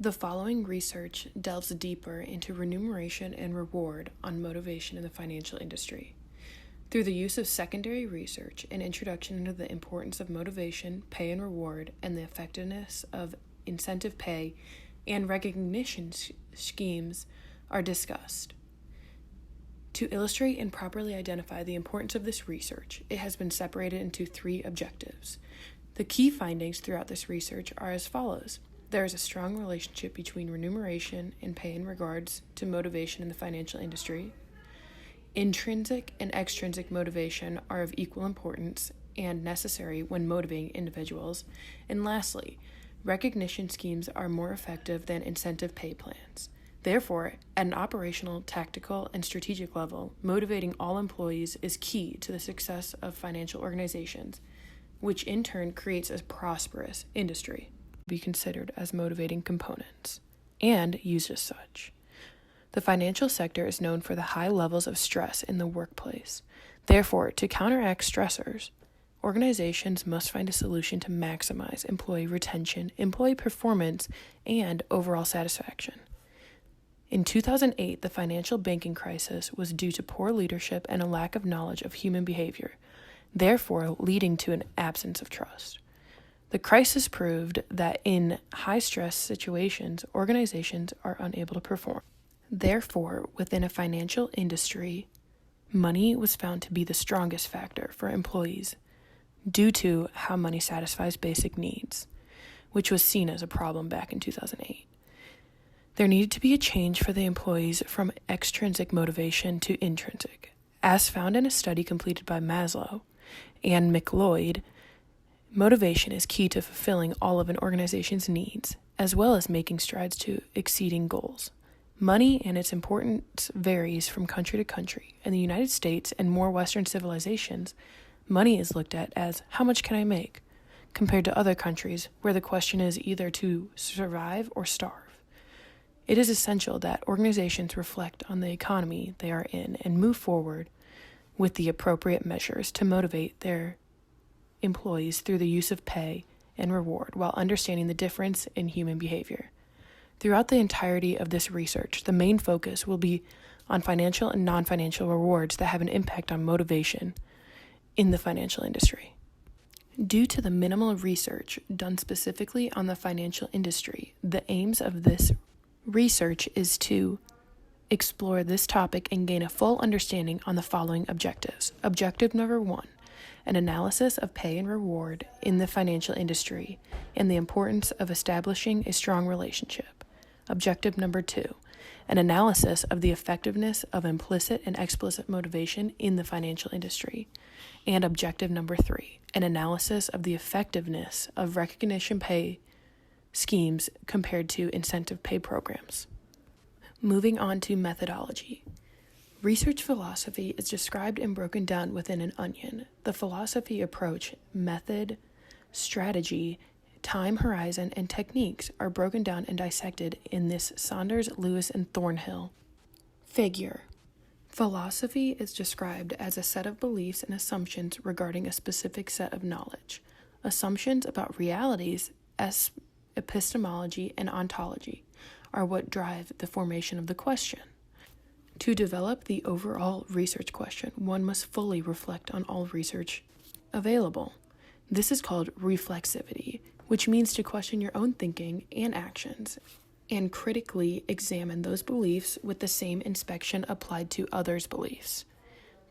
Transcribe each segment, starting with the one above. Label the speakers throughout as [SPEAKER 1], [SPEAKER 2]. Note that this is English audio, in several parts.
[SPEAKER 1] The following research delves deeper into remuneration and reward on motivation in the financial industry. Through the use of secondary research, an introduction into the importance of motivation, pay and reward, and the effectiveness of incentive pay and recognition schemes are discussed. To illustrate and properly identify the importance of this research, it has been separated into 3 objectives. The key findings throughout this research are as follows. There is a strong relationship between remuneration and pay in regards to motivation in the financial industry. Intrinsic and extrinsic motivation are of equal importance and necessary when motivating individuals. And lastly, recognition schemes are more effective than incentive pay plans. Therefore, at an operational, tactical, and strategic level, motivating all employees is key to the success of financial organizations, which in turn creates a prosperous industry. Be considered as motivating components and used as such. The financial sector is known for the high levels of stress in the workplace. Therefore, to counteract stressors, organizations must find a solution to maximize employee retention, employee performance, and overall satisfaction. In 2008, the financial banking crisis was due to poor leadership and a lack of knowledge of human behavior, therefore leading to an absence of trust. The crisis proved that in high-stress situations, organizations are unable to perform. Therefore, within a financial industry, money was found to be the strongest factor for employees due to how money satisfies basic needs, which was seen as a problem back in 2008. There needed to be a change for the employees from extrinsic motivation to intrinsic. As found in a study completed by Maslow and McLeod, motivation is key to fulfilling all of an organization's needs, as well as making strides to exceeding goals. Money and its importance varies from country to country. In the United States and more Western civilizations, money is looked at as how much can I make, compared to other countries where the question is either to survive or starve. It is essential that organizations reflect on the economy they are in and move forward with the appropriate measures to motivate their employees through the use of pay and reward while understanding the difference in human behavior. Throughout the entirety of this research, the main focus will be on financial and non-financial rewards that have an impact on motivation in the financial industry. Due to the minimal research done specifically on the financial industry, the aims of this research is to explore this topic and gain a full understanding on the following objectives. Objective number 1, an analysis of pay and reward in the financial industry and the importance of establishing a strong relationship. Objective number 2, an analysis of the effectiveness of implicit and explicit motivation in the financial industry. And objective number 3, an analysis of the effectiveness of recognition pay schemes compared to incentive pay programs. Moving on to methodology. Research philosophy is described and broken down within an onion. The philosophy approach, method, strategy, time horizon, and techniques are broken down and dissected in this Saunders, Lewis, and Thornhill figure. Philosophy is described as a set of beliefs and assumptions regarding a specific set of knowledge. Assumptions about realities, epistemology, and ontology are what drive the formation of the question. To develop the overall research question, one must fully reflect on all research available. This is called reflexivity, which means to question your own thinking and actions and critically examine those beliefs with the same inspection applied to others' beliefs.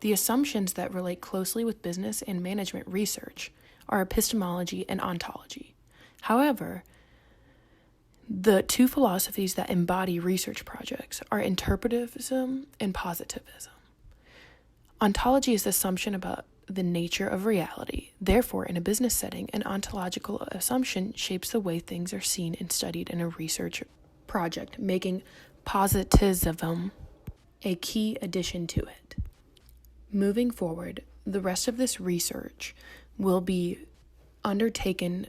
[SPEAKER 1] The assumptions that relate closely with business and management research are epistemology and ontology. However, the 2 philosophies that embody research projects are interpretivism and positivism. Ontology is the assumption about the nature of reality. Therefore, in a business setting, an ontological assumption shapes the way things are seen and studied in a research project, making positivism a key addition to it. Moving forward, the rest of this research will be undertaken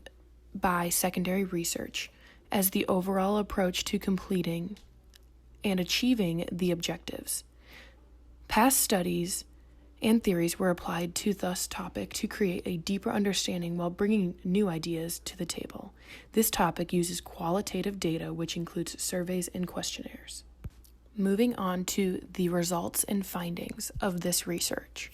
[SPEAKER 1] by secondary research as the overall approach to completing and achieving the objectives. Past studies and theories were applied to this topic to create a deeper understanding while bringing new ideas to the table. This topic uses qualitative data, which includes surveys and questionnaires. Moving on to the results and findings of this research.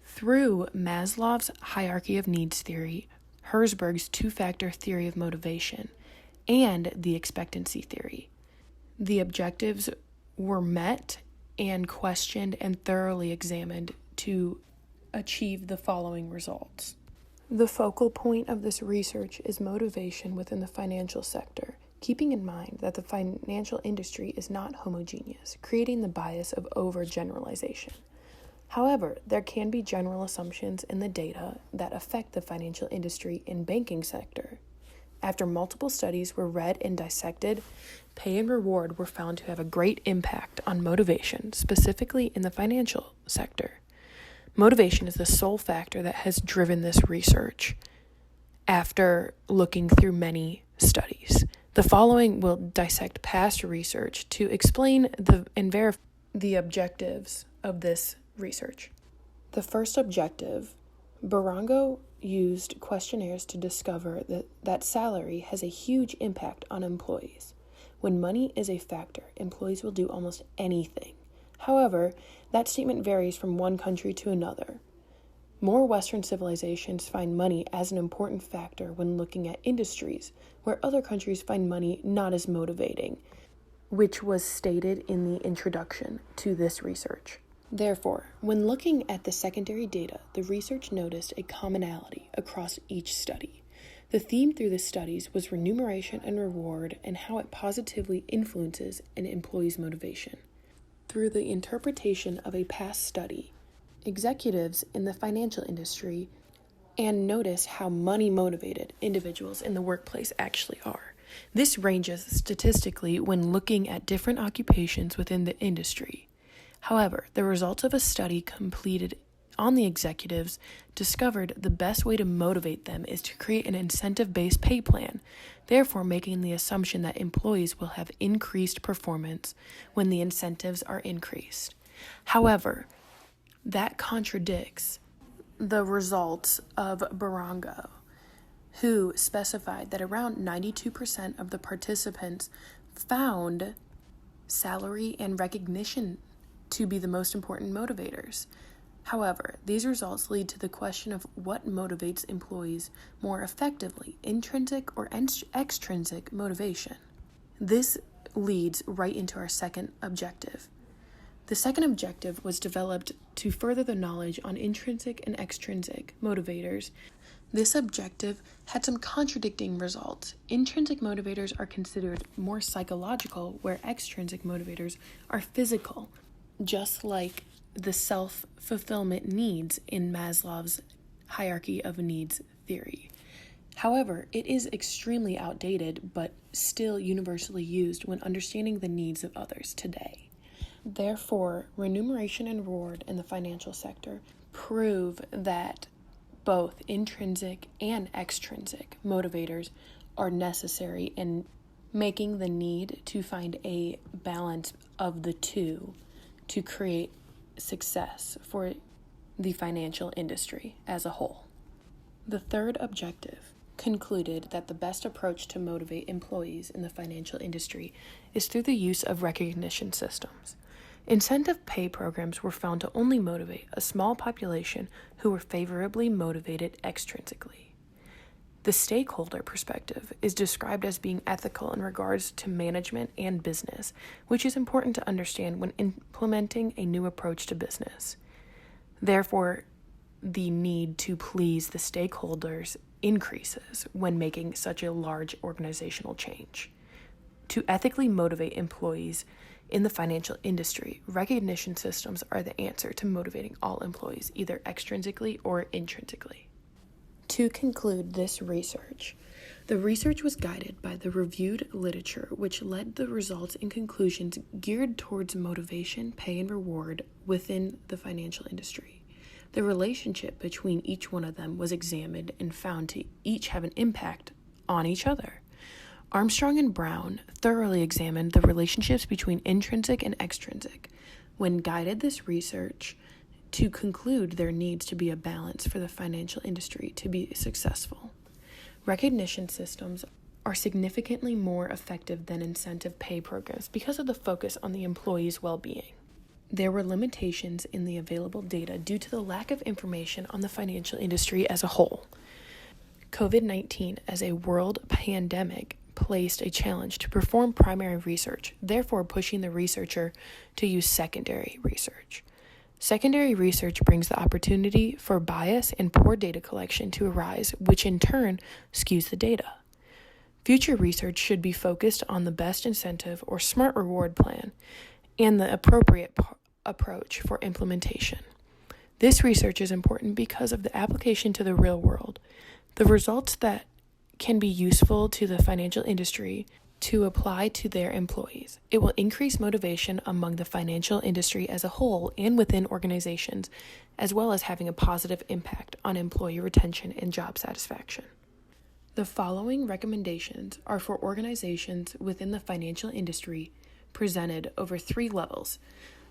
[SPEAKER 1] Through Maslow's hierarchy of needs theory, Herzberg's two-factor theory of motivation, and the expectancy theory, the objectives were met and questioned and thoroughly examined to achieve the following results. The focal point of this research is motivation within the financial sector, keeping in mind that the financial industry is not homogeneous, creating the bias of overgeneralization. However, there can be general assumptions in the data that affect the financial industry and banking sector. After multiple studies were read and dissected, pay and reward were found to have a great impact on motivation, specifically in the financial sector. Motivation is the sole factor that has driven this research after looking through many studies. The following will dissect past research to explain and verify the objectives of this research. The first objective, Barango used questionnaires to discover that salary has a huge impact on employees. When money is a factor, employees will do almost anything. However, that statement varies from one country to another. More Western civilizations find money as an important factor when looking at industries, where other countries find money not as motivating, which was stated in the introduction to this research. Therefore, when looking at the secondary data, the research noticed a commonality across each study. The theme through the studies was remuneration and reward and how it positively influences an employee's motivation. Through the interpretation of a past study, executives in the financial industry and notice how money-motivated individuals in the workplace actually are. This ranges statistically when looking at different occupations within the industry. However, the results of a study completed on the executives discovered the best way to motivate them is to create an incentive-based pay plan, therefore making the assumption that employees will have increased performance when the incentives are increased. However, that contradicts the results of Barango, who specified that around 92% of the participants found salary and recognition to be the most important motivators. However, these results lead to the question of what motivates employees more effectively, intrinsic or extrinsic motivation. This leads right into our second objective. The second objective was developed to further the knowledge on intrinsic and extrinsic motivators. This objective had some contradicting results. Intrinsic motivators are considered more psychological, where extrinsic motivators are physical, just like the self-fulfillment needs in Maslow's hierarchy of needs theory. However, it is extremely outdated, but still universally used when understanding the needs of others today. Therefore, remuneration and reward in the financial sector prove that both intrinsic and extrinsic motivators are necessary in making the need to find a balance of the two to create success for the financial industry as a whole. The third objective concluded that the best approach to motivate employees in the financial industry is through the use of recognition systems. Incentive pay programs were found to only motivate a small population who were favorably motivated extrinsically. The stakeholder perspective is described as being ethical in regards to management and business, which is important to understand when implementing a new approach to business. Therefore, the need to please the stakeholders increases when making such a large organizational change. To ethically motivate employees in the financial industry, recognition systems are the answer to motivating all employees, either extrinsically or intrinsically. To conclude this research, the research was guided by the reviewed literature, which led the results and conclusions geared towards motivation, pay, and reward within the financial industry. The relationship between each one of them was examined and found to each have an impact on each other. Armstrong and Brown thoroughly examined the relationships between intrinsic and extrinsic. When guided this research, to conclude there needs to be a balance for the financial industry to be successful. Recognition systems are significantly more effective than incentive pay programs because of the focus on the employee's well-being. There were limitations in the available data due to the lack of information on the financial industry as a whole. COVID-19 as a world pandemic placed a challenge to perform primary research, therefore pushing the researcher to use secondary research. Secondary research brings the opportunity for bias and poor data collection to arise, which in turn skews the data. Future research should be focused on the best incentive or smart reward plan and the appropriate approach for implementation. This research is important because of the application to the real world. The results that can be useful to the financial industry to apply to their employees. It will increase motivation among the financial industry as a whole and within organizations, as well as having a positive impact on employee retention and job satisfaction. The following recommendations are for organizations within the financial industry presented over 3 levels: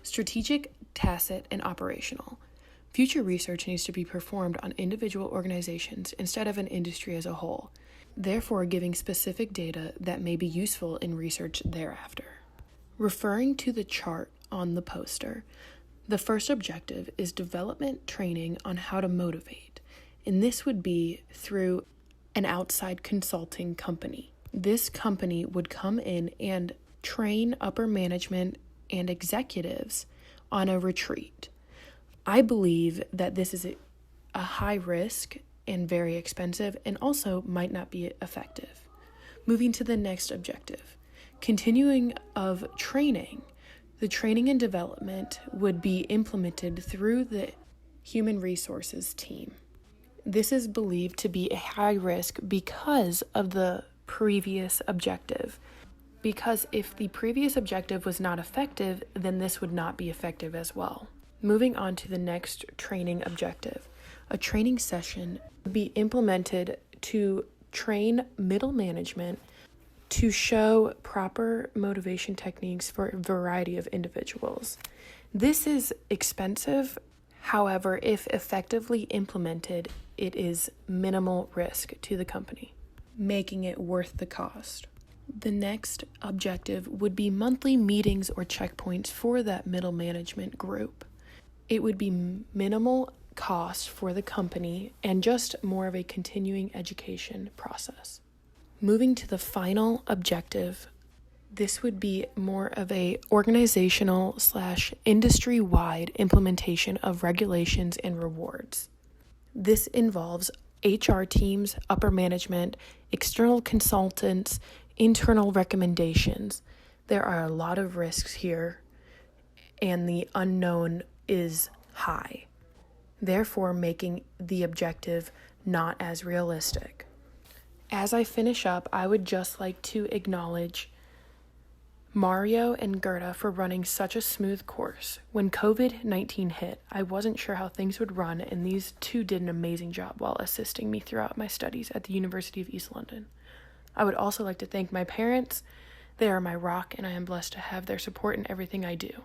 [SPEAKER 1] strategic, tacit, and operational. Future research needs to be performed on individual organizations instead of an industry as a whole, therefore giving specific data that may be useful in research thereafter. Referring to the chart on the poster, the first objective is development training on how to motivate, and this would be through an outside consulting company. This company would come in and train upper management and executives on a retreat. I believe that this is a high risk and very expensive and also might not be effective. Moving to the next objective, continuing of training. The training and development would be implemented through the human resources team. This is believed to be a high risk because of the previous objective. Because if the previous objective was not effective, then this would not be effective as well. Moving on to the next training objective. A training session would be implemented to train middle management to show proper motivation techniques for a variety of individuals. This is expensive. However, if effectively implemented, it is minimal risk to the company, making it worth the cost. The next objective would be monthly meetings or checkpoints for that middle management group. It would be minimal cost for the company and just more of a continuing education process. Moving to the final objective, this would be more of a organizational / industry-wide implementation of regulations and rewards. This involves HR teams, upper management, external consultants, internal recommendations. There are a lot of risks here, and the unknown is high, therefore making the objective not as realistic. As I finish up, I would just like to acknowledge Mario and Gerda for running such a smooth course. When COVID-19 hit, I wasn't sure how things would run, and these two did an amazing job while assisting me throughout my studies at the University of East London. I would also like to thank my parents. They are my rock, and I am blessed to have their support in everything I do.